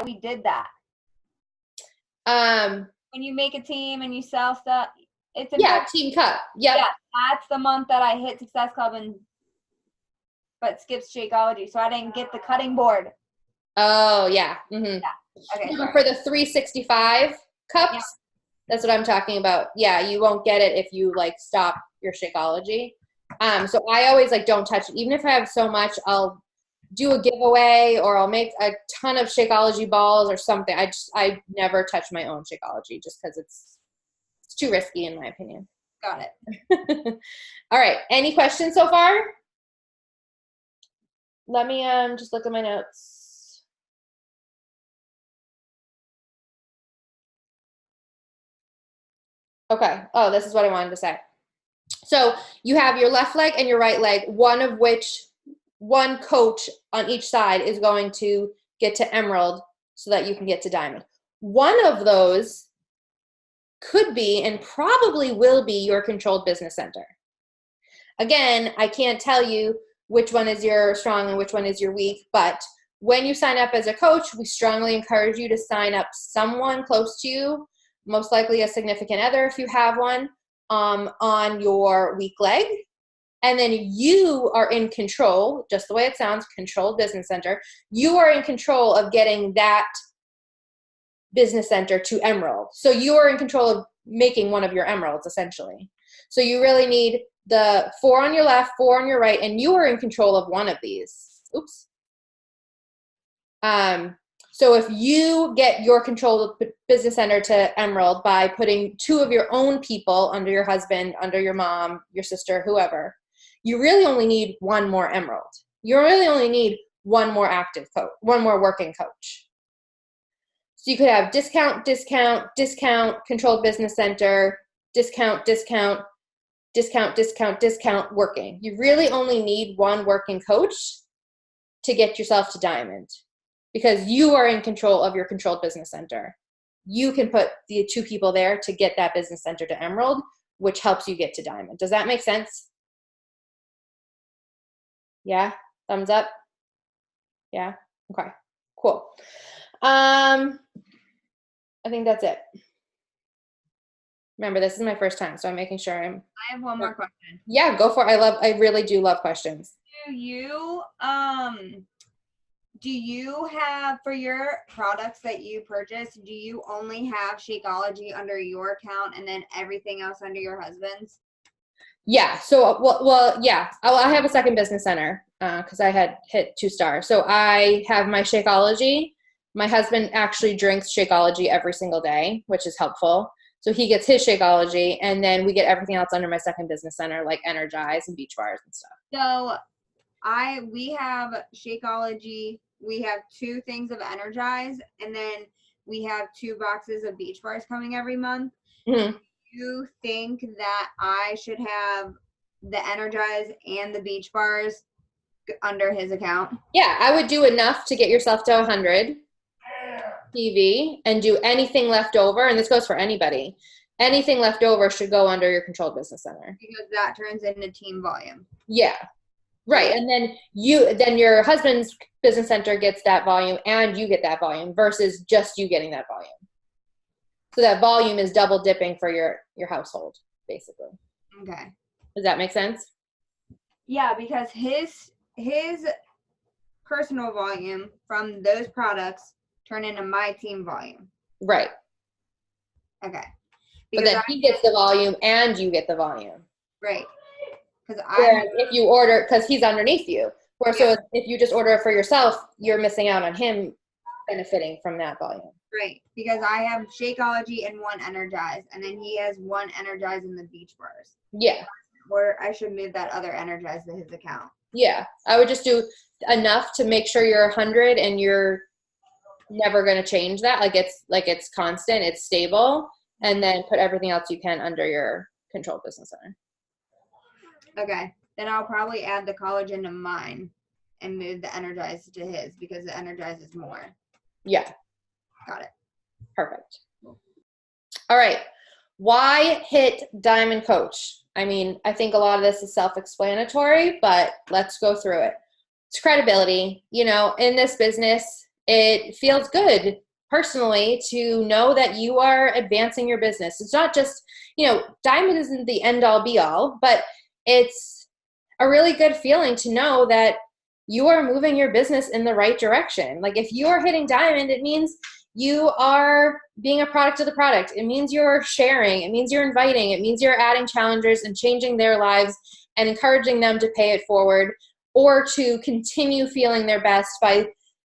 we did that. When you make a team and you sell stuff, it's yeah, Team Cup. Yep. Yeah, that's the month that I hit Success Club but skipped Shakeology, so I didn't get the cutting board. Oh yeah. Yeah. Okay. For the 365 cups, that's what I'm talking about. Yeah, you won't get it if you like stop your Shakeology. So I always like don't touch it. Even if I have so much, I'll do a giveaway or I'll make a ton of Shakeology balls or something. I never touch my own Shakeology just because it's too risky in my opinion. Got it. All right. Any questions so far? Let me just look at my notes. Okay. Oh, this is what I wanted to say. So you have your left leg and your right leg, one coach on each side is going to get to Emerald so that you can get to Diamond. One of those could be and probably will be your controlled business center. Again, I can't tell you which one is your strong and which one is your weak, but when you sign up as a coach, we strongly encourage you to sign up someone close to you, most likely a significant other if you have one, on your weak leg. And then you are in control, just the way it sounds, controlled business center. You are in control of getting that business center to Emerald. So you are in control of making one of your Emeralds, essentially. So you really need the 4 on your left, 4 on your right, and you are in control of one of these. Oops. So if you get your controlled business center to Emerald by putting 2 of your own people under your husband, under your mom, your sister, whoever, you really only need 1 more Emerald. You really only need 1 more active coach, 1 more working coach. So you could have discount, discount, discount, controlled business center, discount, discount, discount, discount, discount, working. You really only need 1 working coach to get yourself to Diamond because you are in control of your controlled business center. You can put the 2 people there to get that business center to Emerald, which helps you get to Diamond. Does that make sense? Yeah? Thumbs up? Yeah? Okay. Cool. I think that's it. Remember, this is my first time, so I'm making sure I have one more question. Yeah, go for it. I really do love questions. Do you have, for your products that you purchase, do you only have Shakeology under your account and then everything else under your husband's? Yeah. So, well, yeah. I have a second business center because I had hit 2 stars. So I have my Shakeology. My husband actually drinks Shakeology every single day, which is helpful. So he gets his Shakeology, and then we get everything else under my second business center, like Energize and Beach Bars and stuff. So we have Shakeology. We have 2 things of Energize, and then we have 2 boxes of Beach Bars coming every month. Mm-hmm. Do you think that I should have the Energize and the Beach Bars under his account? Yeah, I would do enough to get yourself to 100 PV and do anything left over, and this goes for anybody. Anything left over should go under your controlled business center. Because that turns into team volume. Yeah. Right. And then your husband's business center gets that volume and you get that volume versus just you getting that volume. So that volume is double dipping for your household, basically. Okay. Does that make sense? Yeah, because his personal volume from those products turn into my team volume. Right. Okay. But then he gets the volume and you get the volume. Right. Whereas if you order, because he's underneath you. So if you just order it for yourself, you're missing out on him benefiting from that volume. Right. Because I have Shakeology and 1 Energize, and then he has 1 Energize in the Beach Bars. Yeah. Or I should move that other Energize to his account. Yeah. I would just do enough to make sure you're 100 and you're never going to change that. Like it's constant, it's stable, and then put everything else you can under your controlled business center. Okay. Then I'll probably add the collagen to mine and move the Energize to his because the Energize is more. Yeah. Got it. Perfect. All right. Why hit Diamond Coach? I mean, I think a lot of this is self-explanatory, but let's go through it. It's credibility. You know, in this business, It feels good personally to know that you are advancing your business. It's not just, diamond isn't the end all be all, but it's a really good feeling to know that you are moving your business in the right direction. Like if you are hitting diamond, it means you are being a product of the product. It means you're sharing. It means you're inviting. It means you're adding challengers and changing their lives and encouraging them to pay it forward or to continue feeling their best by,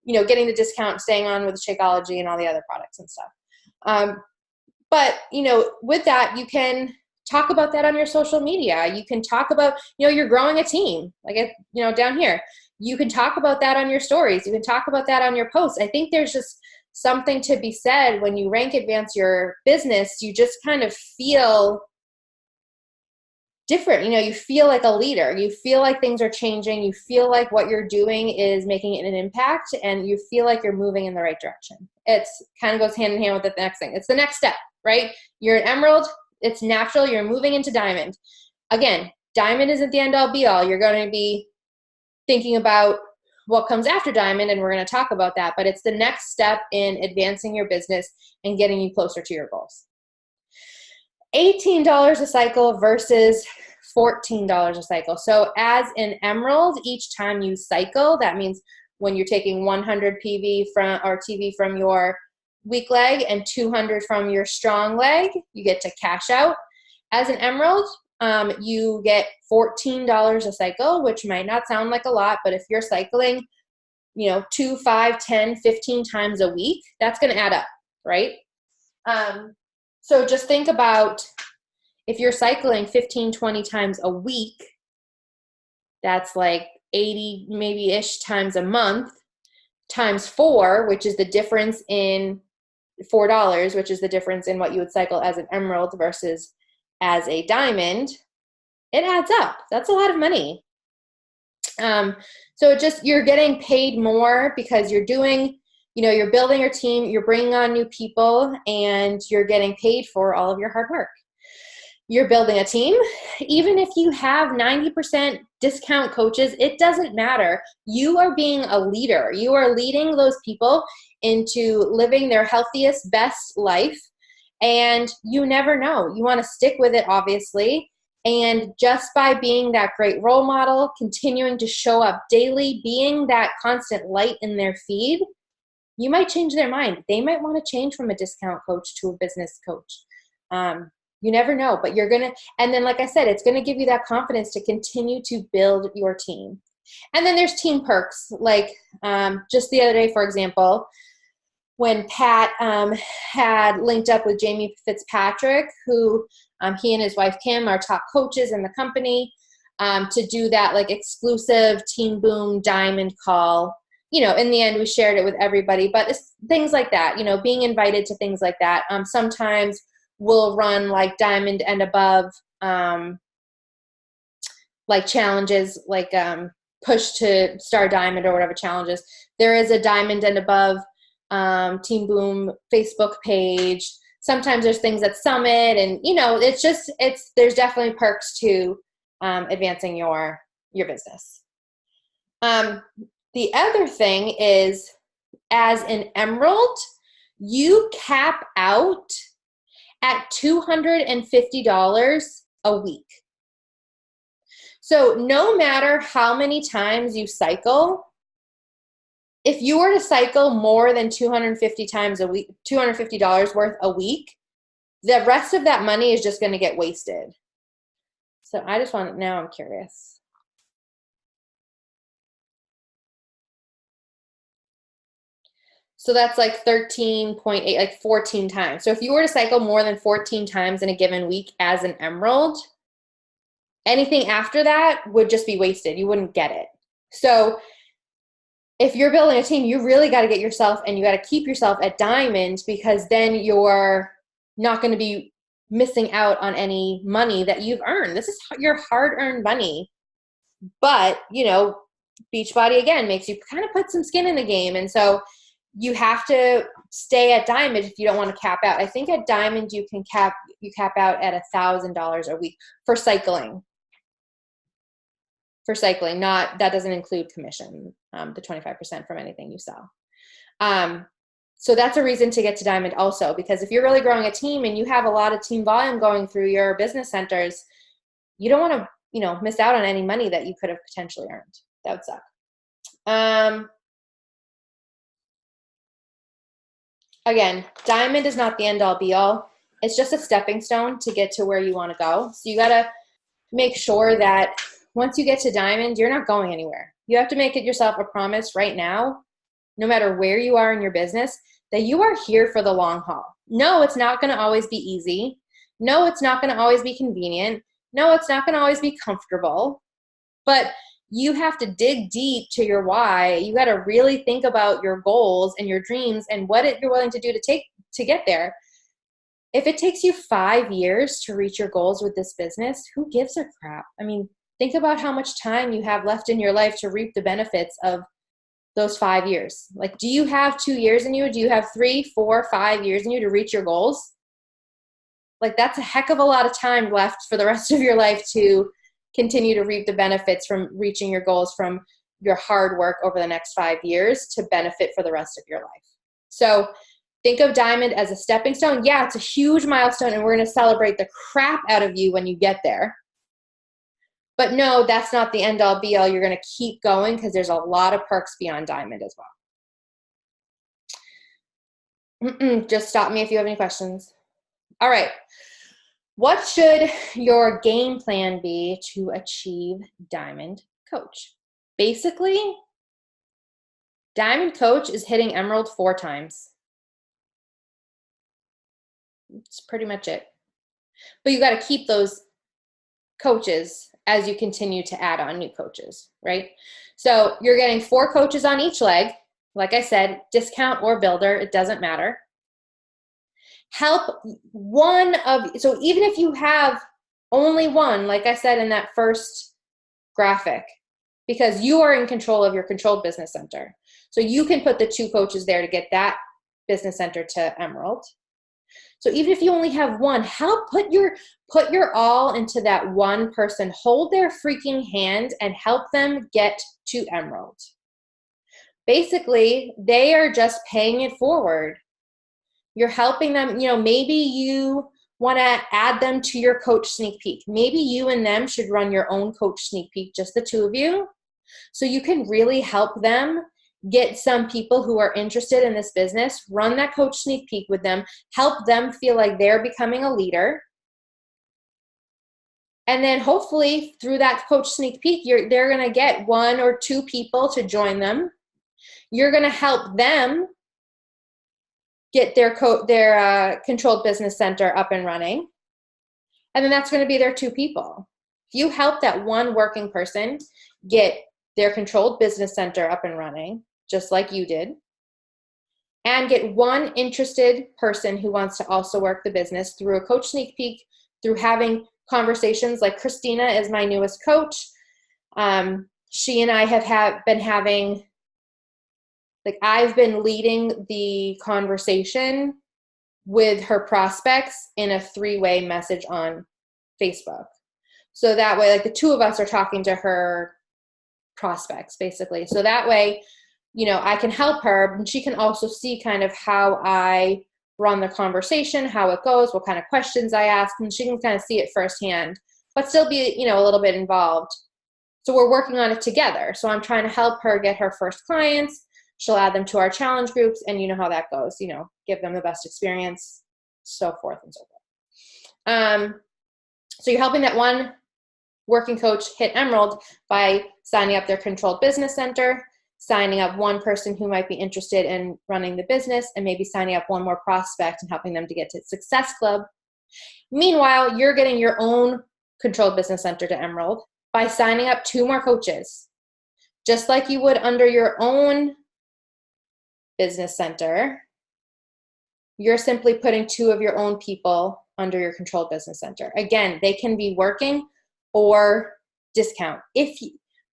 getting the discount, staying on with Shakeology and all the other products and stuff. But, with that, you can talk about that on your social media. You can talk about, you're growing a team, like, down here. You can talk about that on your stories. You can talk about that on your posts. I think there's just something to be said when you rank advance your business. You just kind of feel different. You feel like a leader. You feel like things are changing. You feel like what you're doing is making an impact, and you feel like you're moving in the right direction. It's kind of goes hand in hand with the next thing. It's the next step, right? You're an emerald. It's natural. You're moving into diamond. Again, diamond isn't the end all be all. You're going to be thinking about what comes after diamond, and we're going to talk about that, but it's the next step in advancing your business and getting you closer to your goals. $18 a cycle versus $14 a cycle. So as an emerald, each time you cycle, that means when you're taking 100 PV or TV from your weak leg and 200 from your strong leg, you get to cash out. As an emerald, you get $14 a cycle, which might not sound like a lot, but if you're cycling, 2, 5, 10, 15 times a week, that's going to add up, right? So just think about if you're cycling 15, 20 times a week, that's like 80 maybe-ish times a month, times 4, which is the difference in $4, which is the difference in what you would cycle as an emerald versus as a diamond. It adds up. That's a lot of money. So you're getting paid more because you're doing, you're building your team, you're bringing on new people, and you're getting paid for all of your hard work. You're building a team. Even if you have 90% discount coaches, it doesn't matter. You are being a leader. You are leading those people into living their healthiest, best life. And you never know. You want to stick with it, obviously. And just by being that great role model, continuing to show up daily, being that constant light in their feed, you might change their mind. They might want to change from a discount coach to a business coach. You never know, but you're going to, and then like I said, it's going to give you that confidence to continue to build your team. And then there's team perks. Like just the other day, for example, when Pat had linked up with Jamie Fitzpatrick, who he and his wife Kim are top coaches in the company, to do that like exclusive Team Boom Diamond call. In the end, we shared it with everybody, but it's things like that, being invited to things like that. Sometimes we'll run like diamond and above, like challenges, like push to star diamond or whatever challenges. There is a diamond and above Team Boom Facebook page. Sometimes there's things at Summit, and there's definitely perks to advancing your business. The other thing is, as an emerald, you cap out at $250 a week. So no matter how many times you cycle, if you were to cycle more than 250 times a week, $250 worth a week, the rest of that money is just going to get wasted. So now I'm curious. So that's like 13.8, like 14 times. So if you were to cycle more than 14 times in a given week as an emerald, anything after that would just be wasted. You wouldn't get it. So if you're building a team, you really got to get yourself, and you got to keep yourself at diamond, because then you're not going to be missing out on any money that you've earned. This is your hard-earned money. But, Beachbody, again, makes you kind of put some skin in the game. And so you have to stay at diamond if you don't want to cap out. I think at diamond you cap out at $1,000 a week for cycling. That doesn't include commission, the 25% from anything you sell. So that's a reason to get to Diamond also, because if you're really growing a team and you have a lot of team volume going through your business centers, you don't want to, miss out on any money that you could have potentially earned. That would suck. Again, Diamond is not the end all be all. It's just a stepping stone to get to where you want to go. So you got to make sure that once you get to Diamond, you're not going anywhere. You have to make it yourself a promise right now, no matter where you are in your business, that you are here for the long haul. No, it's not going to always be easy. No, it's not going to always be convenient. No, it's not going to always be comfortable. But you have to dig deep to your why. You got to really think about your goals and your dreams and what you're willing to do to get there. If it takes you 5 years to reach your goals with this business, who gives a crap? I mean, think about how much time you have left in your life to reap the benefits of those 5 years. Like, do you have 2 years in you? Do you have 3, 4, 5 years in you to reach your goals? Like, that's a heck of a lot of time left for the rest of your life to continue to reap the benefits from reaching your goals from your hard work over the next 5 years to benefit for the rest of your life. So think of Diamond as a stepping stone. Yeah, it's a huge milestone, and we're going to celebrate the crap out of you when you get there. But no, that's not the end all be all. You're going to keep going because there's a lot of perks beyond Diamond as well. Just stop me if you have any questions. All right. What should your game plan be to achieve Diamond Coach? Basically, Diamond Coach is hitting Emerald 4 times. That's pretty much it. But you got to keep those coaches as you continue to add on new coaches, right? So you're getting 4 coaches on each leg. Like I said, discount or builder, it doesn't matter. Help so even if you have only one, like I said in that first graphic, because you are in control of your controlled business center. So you can put the 2 coaches there to get that business center to Emerald. So even if you only have one, help put your all into that one person. Hold their freaking hand and help them get to Emerald. Basically, they are just paying it forward. You're helping them, maybe you want to add them to your coach sneak peek. Maybe you and them should run your own coach sneak peek, just the 2 of you. So you can really help them get some people who are interested in this business, run that coach sneak peek with them, help them feel like they're becoming a leader. And then hopefully through that coach sneak peek, they're going to get 1 or 2 people to join them. You're going to help them get their controlled business center up and running. And then that's going to be their 2 people. If you help that one working person get their controlled business center up and running, just like you did, and get 1 interested person who wants to also work the business through a coach sneak peek, through having conversations like Christina is my newest coach. She and I have been having, I've been leading the conversation with her prospects in a 3-way message on Facebook. So that way, the 2 of us are talking to her prospects, basically. So that way, I can help her, and she can also see kind of how I run the conversation, how it goes, what kind of questions I ask, and she can kind of see it firsthand, but still be, a little bit involved. So we're working on it together. So I'm trying to help her get her first clients. She'll add them to our challenge groups, and you know how that goes, give them the best experience, so forth and so forth. So you're helping that one working coach hit Emerald by signing up their controlled business center, signing up 1 person who might be interested in running the business, and maybe signing up 1 more prospect and helping them to get to Success Club. Meanwhile, you're getting your own controlled business center to Emerald by signing up 2 more coaches, just like you would under your own business center. You're simply putting 2 of your own people under your controlled business center. Again, they can be working or discount.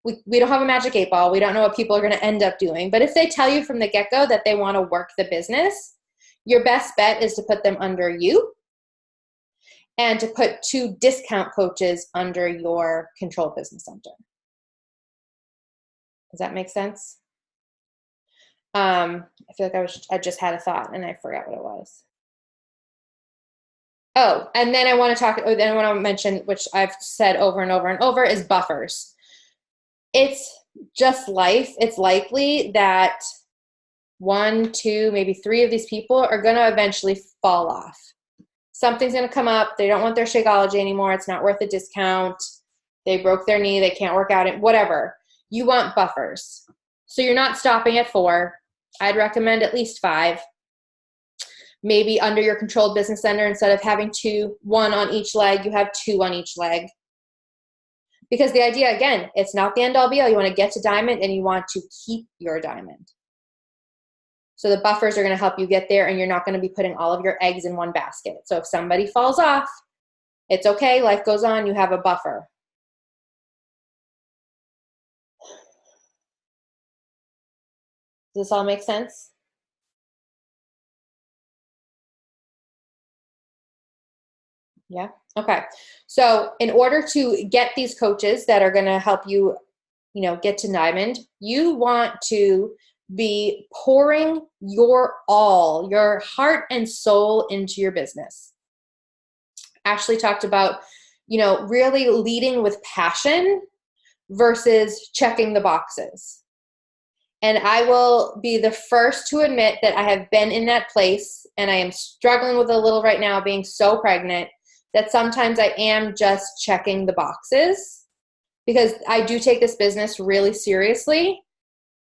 We don't have a magic 8 ball. We don't know what people are going to end up doing. But if they tell you from the get-go that they want to work the business, your best bet is to put them under you and to put 2 discount coaches under your controlled business center. Does that make sense? I feel like I just had a thought and I forgot what it was. Oh, and then I want to mention, which I've said over and over and over, is buffers. It's just life. It's likely that 1, 2, maybe 3 of these people are going to eventually fall off. Something's going to come up. They don't want their Shakeology anymore. It's not worth a discount. They broke their knee. They can't work out it, whatever. You want buffers. So you're not stopping at 4. I'd recommend at least 5. Maybe under your controlled business center, instead of having 2, 1 on each leg, you have 2 on each leg. Because the idea, again, it's not the end all be all. You want to get to diamond and you want to keep your diamond. So the buffers are going to help you get there, and you're not going to be putting all of your eggs in one basket. So if somebody falls off, it's okay. Life goes on. You have a buffer. Does this all make sense? Yeah. Okay. So in order to get these coaches that are going to help you, get to diamond, you want to be pouring your all, your heart and soul into your business. Ashley talked about, really leading with passion versus checking the boxes. And I will be the first to admit that I have been in that place, and I am struggling with a little right now, being so pregnant, that sometimes I am just checking the boxes, because I do take this business really seriously.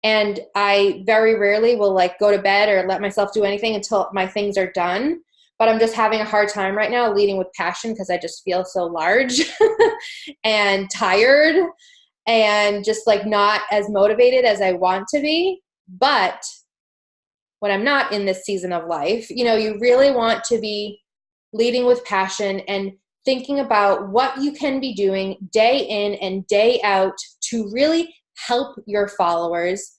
And I very rarely will go to bed or let myself do anything until my things are done. But I'm just having a hard time right now leading with passion, because I just feel so large and tired and just not as motivated as I want to be. But when I'm not in this season of life, you really want to be leading with passion and thinking about what you can be doing day in and day out to really help your followers,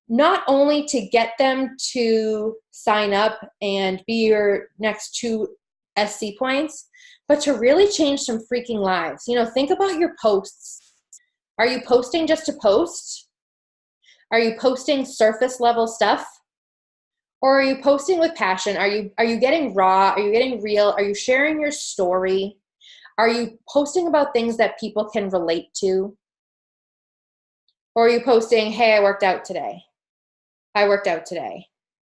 not only to get them to sign up and be your next 2 SC points, but to really change some freaking lives. Think about your posts. Are you posting just to post? Are you posting surface level stuff? Or are you posting with passion? Are you getting raw? Are you getting real? Are you sharing your story? Are you posting about things that people can relate to? Or are you posting, hey, I worked out today. I worked out today.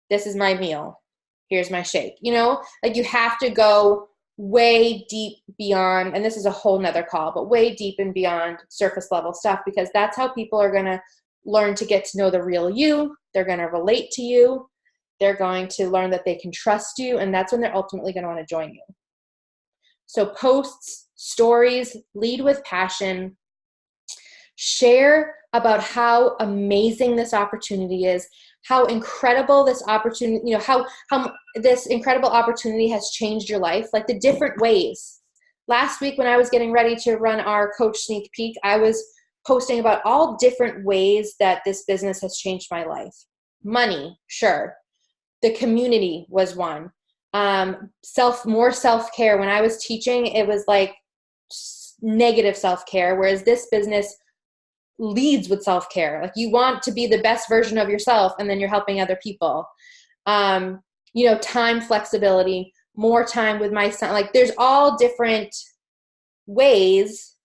This is my meal. Here's my shake. You have to go way deep beyond, and this is a whole nother call, but way deep and beyond surface level stuff, because that's how people are going to learn to get to know the real you. They're going to relate to you. They're going to learn that they can trust you, and that's when they're ultimately going to want to join you. So posts, stories, lead with passion. Share about how amazing this opportunity is, how incredible this opportunity, how this incredible opportunity has changed your life, the different ways. Last week when I was getting ready to run our coach sneak peek, I was posting about all different ways that this business has changed my life. Money, sure. The community was one. More self-care. When I was teaching, it was negative self-care, whereas this business leads with self-care. You want to be the best version of yourself, and then you're helping other people. Time flexibility, more time with my son. There's all different ways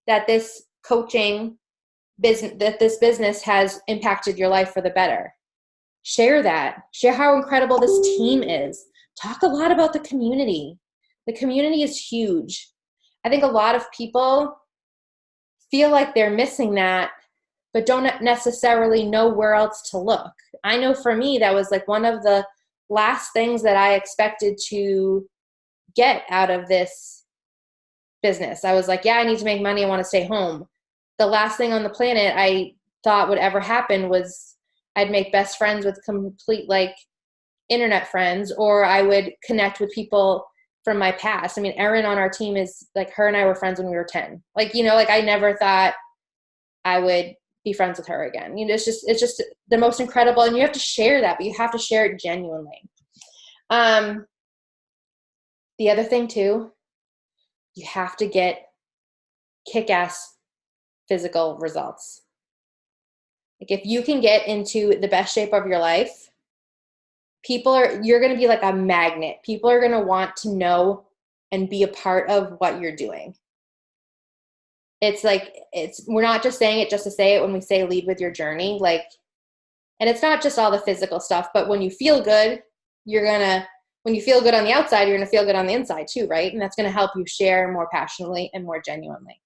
that this coaching business, that this business has impacted your life for the better. Share that. Share how incredible this team is. Talk a lot about the community. The community is huge. I think a lot of people feel like they're missing that, but don't necessarily know where else to look. I know for me, that was one of the last things that I expected to get out of this business. I was I need to make money. I want to stay home. The last thing on the planet I thought would ever happen was I'd make best friends with complete internet friends, or I would connect with people from my past. I mean, Erin on our team is her and I were friends when we were 10. I never thought I would be friends with her again. It's just the most incredible, and you have to share that, but you have to share it genuinely. The other thing too, you have to get kick-ass physical results. Like if you can get into the best shape of your life, you're going to be like a magnet. People are going to want to know and be a part of what you're doing. It's like, we're not just saying it just to say it when we say lead with your journey. Like, and it's not just all the physical stuff, but when you feel good, when you feel good on the outside, you're going to feel good on the inside too, right? And that's going to help you share more passionately and more genuinely.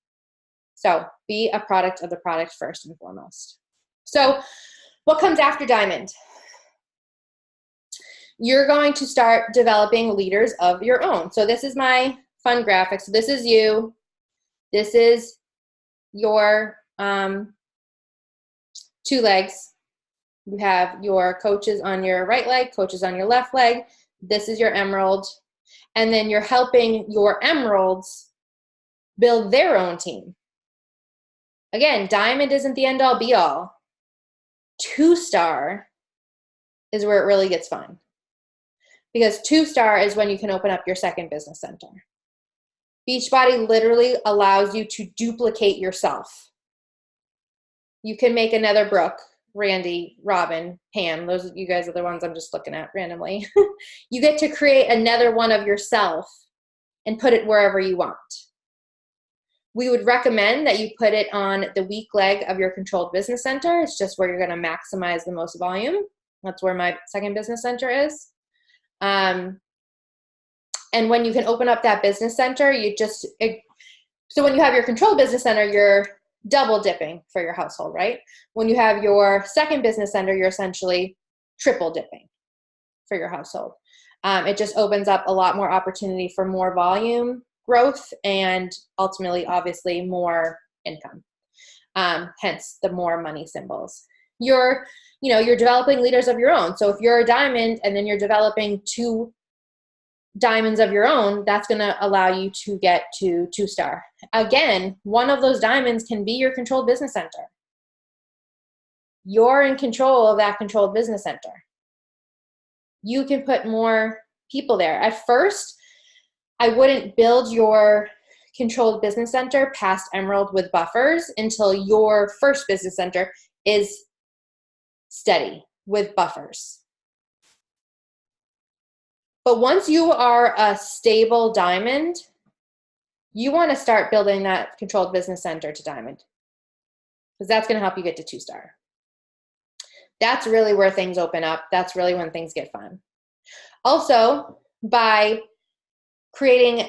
So be a product of the product first and foremost. So what comes after Diamond? You're going to start developing leaders of your own. So this is my fun graphic. So this is you. This is your 2 legs. You have your coaches on your right leg, coaches on your left leg. This is your emerald. And then you're helping your emeralds build their own team. Again, Diamond isn't the end all be all. 2-star is where it really gets fun. Because 2-star is when you can open up your second business center. Beachbody literally allows you to duplicate yourself. You can make another Brooke, Randy, Robin, Pam. You guys are the ones I'm just looking at randomly. You get to create another one of yourself and put it wherever you want. We would recommend that you put it on the weak leg of your controlled business center. It's just where you're going to maximize the most volume. That's where my second business center is. And when you can open up that business center, so when you have your controlled business center, you're double dipping for your household, right? When you have your second business center, you're essentially triple dipping for your household. It just opens up a lot more opportunity for more volume growth and ultimately, obviously, more income. Hence the more money symbols. You're developing leaders of your own. So if you're a diamond and then you're developing 2 diamonds of your own, that's going to allow you to get to 2-star. Again, one of those diamonds can be your controlled business center. You're in control of that controlled business center. You can put more people there. At first, I wouldn't build your controlled business center past Emerald with buffers until your first business center is steady with buffers. But once you are a stable diamond, you want to start building that controlled business center to diamond, because that's going to help you get to 2-star. That's really where things open up. That's really when things get fun. Also, by creating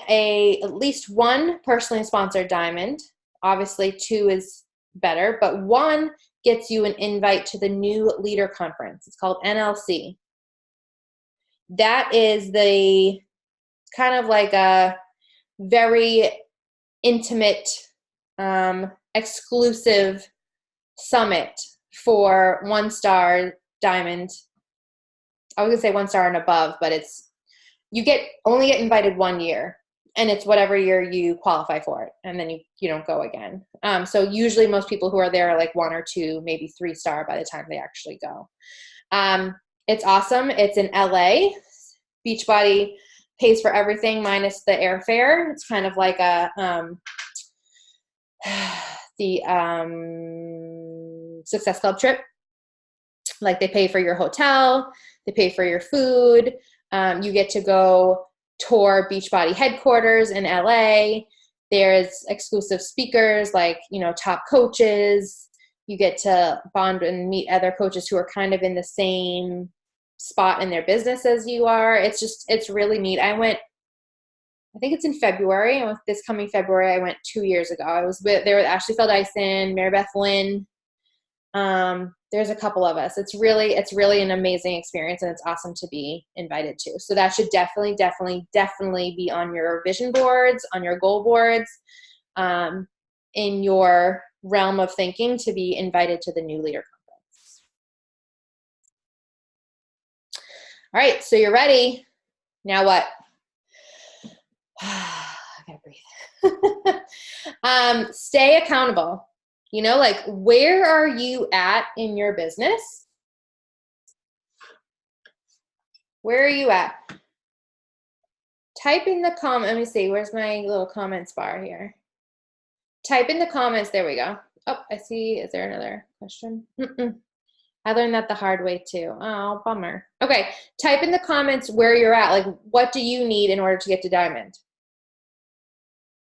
at least 1 personally sponsored diamond, obviously 2 is better, but 1 gets you an invite to the new leader conference. It's called NLC. That is the kind of like a very intimate, exclusive summit for 1-star diamond. I was gonna say 1-star and above, but you only get invited 1 year, and it's whatever year you qualify for it, and then you don't go again. So usually most people who are there are like 1 or 2, maybe 3-star by the time they actually go. It's awesome. It's in LA. Beachbody pays for everything minus the airfare. It's kind of like the Success Club trip. Like they pay for your hotel, they pay for your food. You get to go tour Beachbody headquarters in LA. There's exclusive speakers like, top coaches. You get to bond and meet other coaches who are kind of in the same spot in their business as you are. It's really neat. I think it's in February, and this coming February, I went 2 years ago. I was there with Ashley Feldison, Mary Beth Lynn. There's a couple of us. It's really an amazing experience, and it's awesome to be invited to. So that should definitely be on your vision boards, on your goal boards, in your realm of thinking to be invited to the new leader conference. All right, so you're ready. Now what? I gotta breathe. Stay accountable. Where are you at in your business? Where are you at? Type in the comment. Let me see. Where's my little comments bar here? Type in the comments. There we go. Oh, I see. Is there another question? Mm-mm. I learned that the hard way too. Oh, bummer. Okay, type in the comments where you're at. Like, what do you need in order to get to diamond?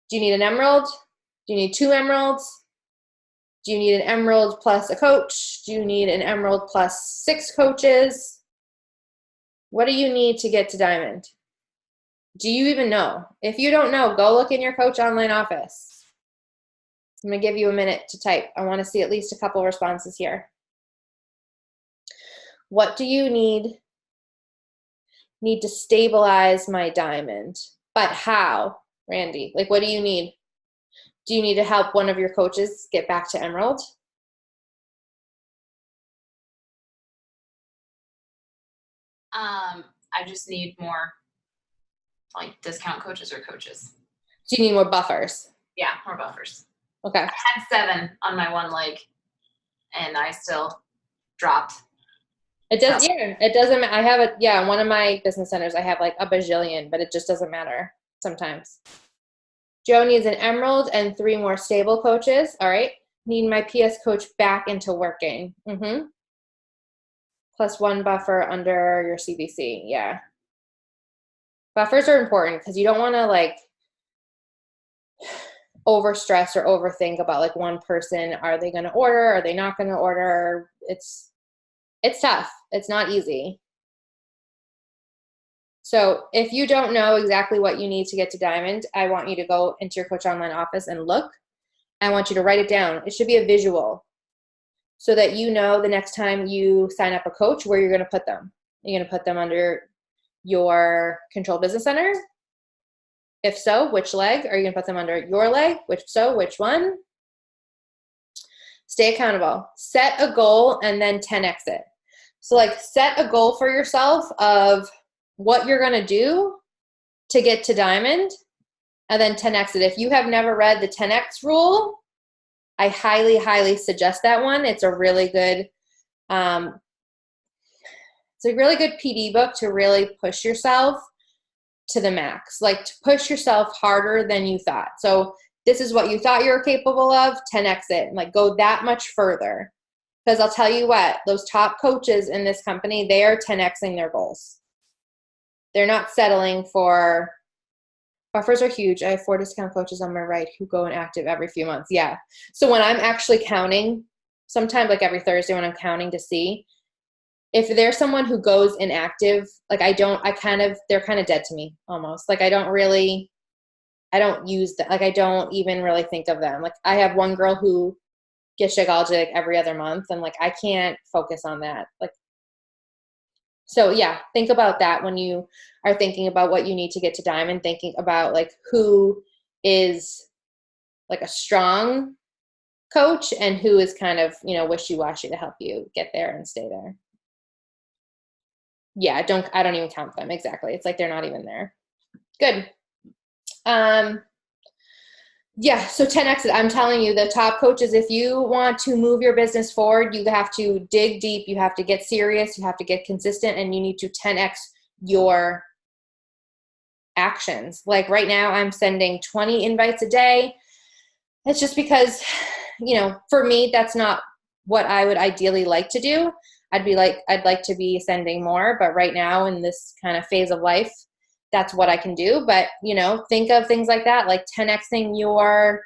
Do you need an emerald? Do you need 2 emeralds? Do you need an emerald plus a coach? Do you need an emerald plus 6 coaches? What do you need to get to diamond? Do you even know? If you don't know, go look in your coach online office. I'm going to give you a minute to type. I want to see at least a couple responses here. What do you need? Need to stabilize my diamond. But how, Randy? Like, what do you need? Do you need to help one of your coaches get back to emerald? I just need more like discount coaches or coaches. Do you need more buffers? Yeah, more buffers. Okay. I had 7 on my one leg and I still dropped. It does, yeah, it doesn't, I have a, yeah, one of my business centers, I have like a bajillion, but it just doesn't matter sometimes. Joe needs an emerald and 3 more stable coaches. All right. Need my PS coach back into working. Plus 1 buffer under your CBC. Yeah. Buffers are important because you don't want to like over stress or overthink about like one person. Are they going to order? Are they not going to order? It's tough. It's not easy. So if you don't know exactly what you need to get to diamond, I want you to go into your coach online office and look. I want you to write it down. It should be a visual so that you know the next time you sign up a coach where you're going to put them. You're going to put them under your control business center. If so, which leg? Are you going to put them under your leg? Which so, which one? Stay accountable. Set a goal and then 10x it. So like set a goal for yourself of what you're going to do to get to diamond and then 10x it. If you have never read the 10x rule, I highly, highly suggest that one. It's a really good, PD book to really push yourself to the max, like to push yourself harder than you thought. So this is what you thought you were capable of, 10x it, and like go that much further. Because I'll tell you what, those top coaches in this company, they are 10xing their goals. They're not settling for, buffers are huge. I have 4 discount coaches on my right who go inactive every few months. Yeah. So when I'm actually counting, sometimes like every Thursday when I'm counting to see, if there's someone who goes inactive, like they're kind of dead to me almost. Like I don't use that. Like I don't even really think of them. Like I have one girl who gets Shakeology like every other month and like I can't focus on that. Like, so yeah, think about that when you are thinking about what you need to get to diamond, thinking about like who is like a strong coach and who is kind of, wishy-washy to help you get there and stay there. Yeah, I don't even count them. Exactly. It's like they're not even there. Good. Yeah, so 10x it. I'm telling you, the top coaches, if you want to move your business forward, you have to dig deep, you have to get serious, you have to get consistent, and you need to 10x your actions. Like right now, I'm sending 20 invites a day. It's just because, for me, that's not what I would ideally like to do. I'd like to be sending more, but right now in this kind of phase of life, that's what I can do. But, think of things like that, like 10xing your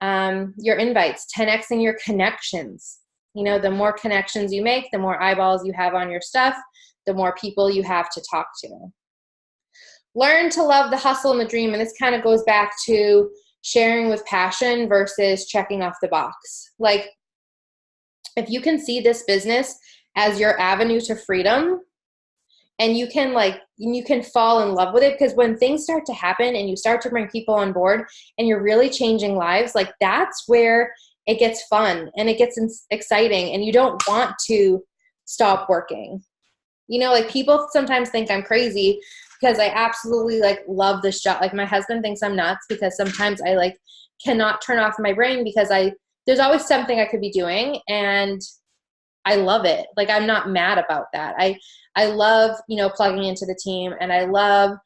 invites, 10xing your connections. The more connections you make, the more eyeballs you have on your stuff, the more people you have to talk to. Learn to love the hustle and the dream. And this kind of goes back to sharing with passion versus checking off the box. Like if you can see this business as your avenue to freedom, and you can fall in love with it, because when things start to happen and you start to bring people on board and you're really changing lives, like that's where it gets fun and it gets exciting and you don't want to stop working. Like people sometimes think I'm crazy because I absolutely love this job. Like my husband thinks I'm nuts because sometimes I cannot turn off my brain because there's always something I could be doing and I love it. Like I'm not mad about that. I love, plugging into the team and I love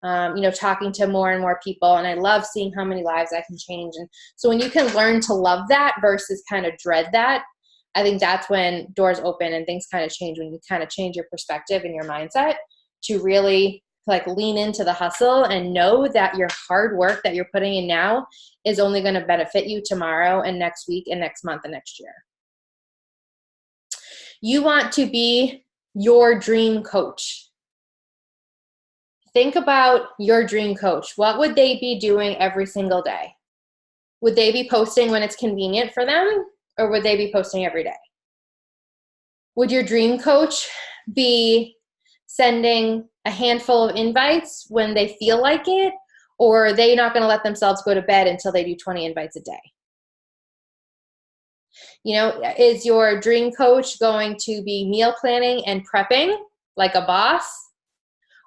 talking to more and more people. And I love seeing how many lives I can change. And so when you can learn to love that versus kind of dread that, I think that's when doors open and things kind of change, when you kind of change your perspective and your mindset to really like lean into the hustle and know that your hard work that you're putting in now is only going to benefit you tomorrow and next week and next month and next year. You want to be your dream coach. Think about your dream coach. What would they be doing every single day? Would they be posting when it's convenient for them, or would they be posting every day? Would your dream coach be sending a handful of invites when they feel like it, or are they not going to let themselves go to bed until they do 20 invites a day? Is your dream coach going to be meal planning and prepping like a boss,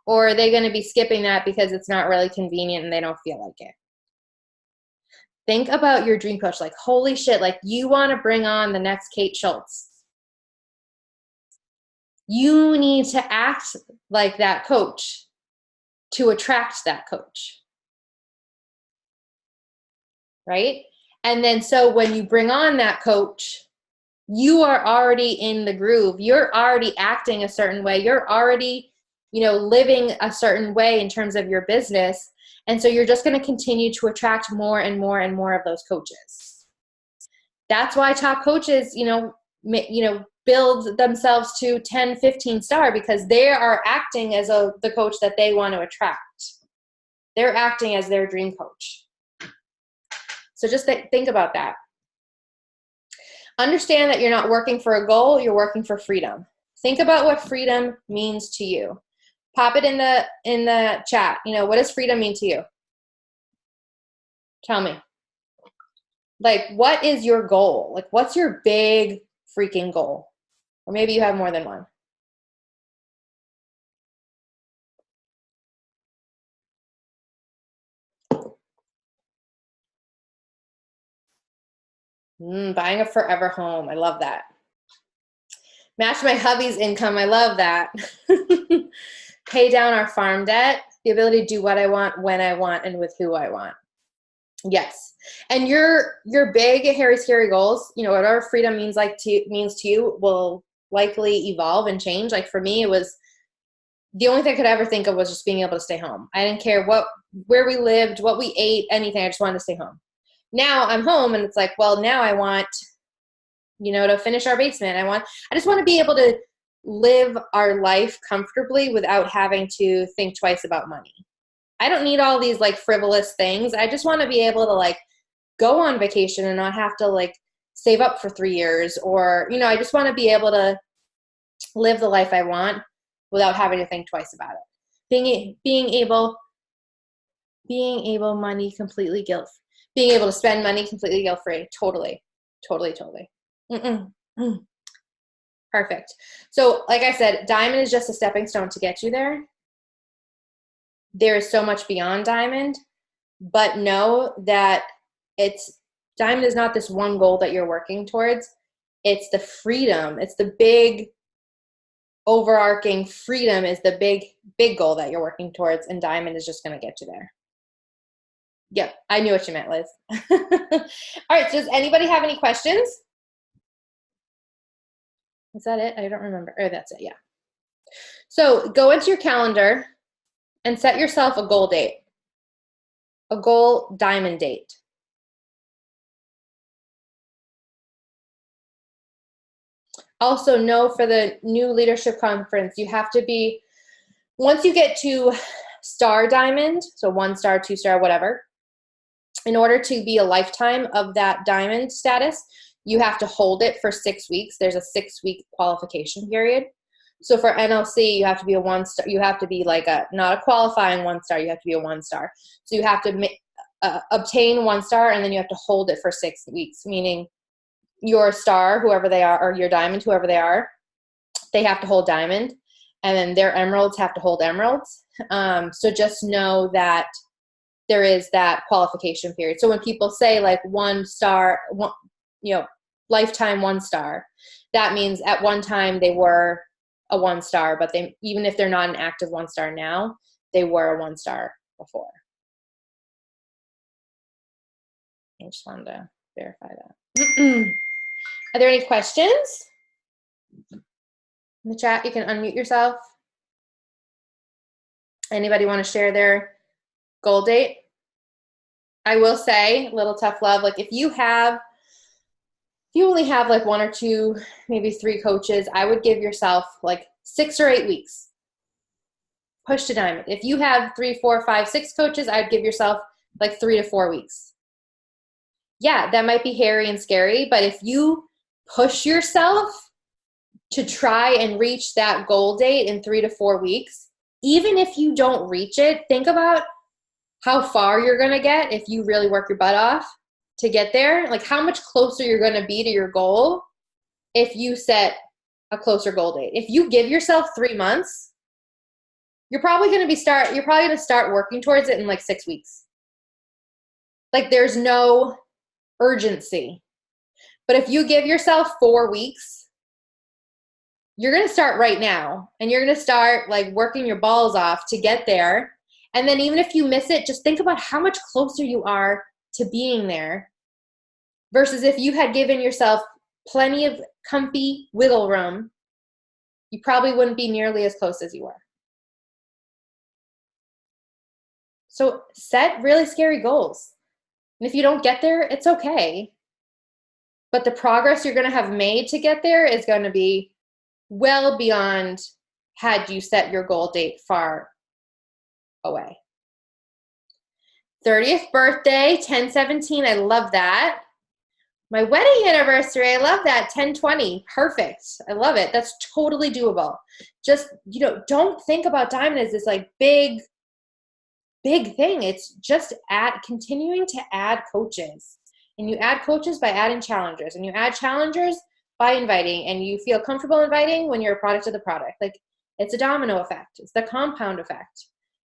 or are they going to be skipping that because it's not really convenient and they don't feel like it? Think about your dream coach. Like, holy shit, like you want to bring on the next Kate Schultz. You need to act like that coach to attract that coach. Right? And then so when you bring on that coach, you are already in the groove. You're already acting a certain way. You're already, living a certain way in terms of your business. And so you're just going to continue to attract more and more and more of those coaches. That's why top coaches, build themselves to 10, 15 star, because they are acting as the coach that they want to attract. They're acting as their dream coach. So just think about that. Understand that you're not working for a goal, you're working for freedom. Think about what freedom means to you. Pop it in the chat. What does freedom mean to you? Tell me. Like, what is your goal? Like, what's your big freaking goal? Or maybe you have more than one. Buying a forever home. I love that. Match my hubby's income. I love that. Pay down our farm debt. The ability to do what I want, when I want, and with who I want. Yes. And your big, hairy, scary goals, whatever freedom means to you will likely evolve and change. Like for me, it was the only thing I could ever think of was just being able to stay home. I didn't care where we lived, what we ate, anything. I just wanted to stay home. Now I'm home and it's like, well, now I want, to finish our basement. I just want to be able to live our life comfortably without having to think twice about money. I don't need all these like frivolous things. I just want to be able to like go on vacation and not have to like save up for 3 years, or, I just want to be able to live the life I want without having to think twice about it. Being able money completely being able to spend money completely guilt-free. Totally. Perfect. So like I said, diamond is just a stepping stone to get you there. There is so much beyond diamond, but know that diamond is not this one goal that you're working towards. It's the freedom. It's the big overarching freedom is the big goal that you're working towards, and diamond is just going to get you there. Yep, I knew what you meant, Liz. All right, so does anybody have any questions? Is that it? I don't remember. Oh, that's it, yeah. So go into your calendar and set yourself a goal date, a goal diamond date. Also know for the new leadership conference, you have to be, once you get to star diamond, so 1 star, 2 star, whatever, in order to be a lifetime of that diamond status, you have to hold it for 6 weeks. There's a 6-week qualification period. So for NLC, you have to be a 1 star. You have to be like not a qualifying 1 star. You have to be a 1 star. So you have to obtain 1 star, and then you have to hold it for 6 weeks, meaning your star, whoever they are, or your diamond, whoever they are, they have to hold diamond, and then their emeralds have to hold emeralds. So just know that there is that qualification period. So when people say like 1 star, lifetime 1 star, that means at one time they were a 1 star, but even if they're not an active 1 star now, they were a 1-star before. I just wanted to verify that. Are there any questions? In the chat, you can unmute yourself. Anybody want to share their goal date? I will say, little tough love, like if you only have like 1 or 2, maybe 3 coaches, I would give yourself like 6 or 8 weeks. Push to diamond. If you have 3, 4, 5, 6 coaches, I'd give yourself like 3 to 4 weeks. Yeah, that might be hairy and scary, but if you push yourself to try and reach that goal date in 3 to 4 weeks, even if you don't reach it, think about how far you're going to get if you really work your butt off to get there. Like how much closer you're going to be to your goal if you set a closer goal date. If you give yourself 3 months, you're probably going to start working towards it in like 6 weeks. Like there's no urgency. But if you give yourself 4 weeks, you're going to start right now and you're going to start like working your balls off to get there. And then even if you miss it, just think about how much closer you are to being there versus if you had given yourself plenty of comfy wiggle room, you probably wouldn't be nearly as close as you were. So set really scary goals. And if you don't get there, it's okay. But the progress you're going to have made to get there is going to be well beyond had you set your goal date far away. 30th birthday, 10/17. I love that. My wedding anniversary, I love that. 10/20. Perfect. I love it. That's totally doable. Just, don't think about diamond as this like big thing. It's just continuing to add coaches. And you add coaches by adding challengers. And you add challengers by inviting. And you feel comfortable inviting when you're a product of the product. Like it's a domino effect. It's the compound effect.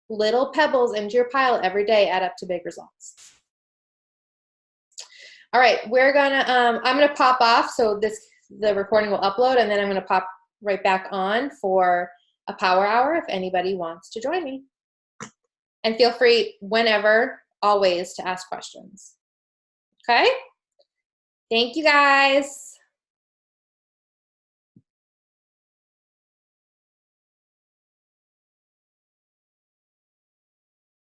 Little pebbles into your pile every day add up to big results. All right, I'm gonna pop off so the recording will upload, and then I'm gonna pop right back on for a power hour if anybody wants to join me. And feel free whenever, always, to ask questions. Okay? Thank you guys.